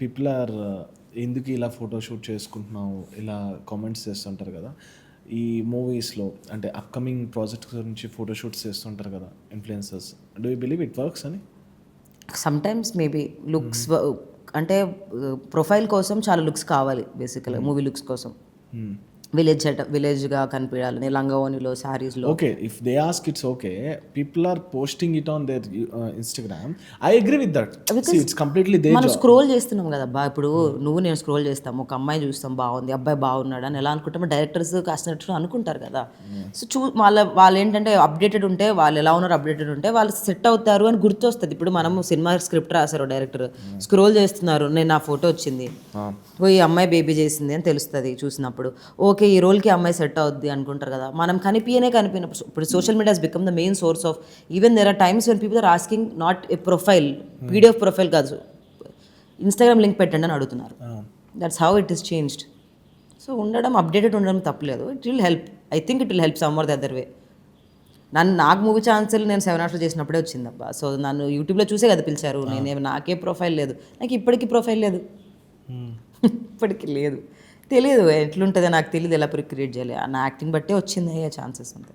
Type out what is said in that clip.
People are ఎందుకు ఇలా photoshoot చేసుకుంటున్నావు ఇలా కామెంట్స్ చేస్తుంటారు కదా ఈ మూవీస్లో అంటే అప్కమింగ్ ప్రాజెక్ట్స్ గురించి ఫోటోషూట్స్ చేస్తుంటారు కదా influencers do you believe it works అని సమ్టైమ్స్ మేబీ లుక్స్ అంటే ప్రొఫైల్ కోసం చాలా లుక్స్ కావాలి బేసికల్గా మూవీ లుక్స్ కోసం విలేజ్గా కనిపించాలని లంగావోనిలో శారీస్లో. Okay if they ask it's okay people are posting it on their Instagram I agree with that it's completely they మనం స్క్రోల్ చేస్తున్నాం కదా బా, ఇప్పుడు నువ్వు నేను స్క్రోల్ చేస్తాం, ఒక అమ్మాయి చూస్తాం బాగుంది, అబ్బాయి బాగున్నాడు అని ఎలా అనుకుంటామో డైరెక్టర్స్ కాస్త అనుకుంటారు కదా. సో వాళ్ళు ఏంటంటే అప్డేటెడ్ ఉంటే, వాళ్ళు ఎలా ఉన్నారు అప్డేటెడ్ ఉంటే వాళ్ళు సెట్ అవుతారు అని గుర్తొస్తుంది. ఇప్పుడు మనం సినిమా స్క్రిప్ట్ రాశారు డైరెక్టర్, స్క్రోల్ చేస్తున్నారు, నేను నా ఫోటో వచ్చింది, ఈ అమ్మాయి బేబీ చేసింది అని తెలుస్తుంది చూసినప్పుడు. ఓకే ఈ రోల్కి అమ్మాయి సెట్ అవుద్ది అనుకుంటారు కదా. మనం కనిపించినప్పుడు ఇప్పుడు social media has become the main source of, even there are times when people are asking not a profile, PDF profile కాదు, ఇన్స్టాగ్రామ్ లింక్ పెట్టండి అని అడుగుతున్నారు. That's how it is changed. So ఉండడం అప్డేటెడ్ ఉండడం తప్పలేదు. It will help, I think it will help some or the other way. నాకు movie ఛాన్సులు నేను 7 Hours చేసినప్పుడే వచ్చిందబ్బా. సో నన్ను యూట్యూబ్లో చూసే కదా పిలిచారు. నాకే ప్రొఫైల్ లేదు, నాకు ఇప్పటికీ ప్రొఫైల్ లేదు, ఇప్పటికీ లేదు. తెలియదు ఎట్లుంటుందో నాకు తెలియదు, ఎలా క్రియేట్ చేయాలి. నా యాక్టింగ్ బట్టే వచ్చింది అయ్యే ఛాన్సెస్ అంతే.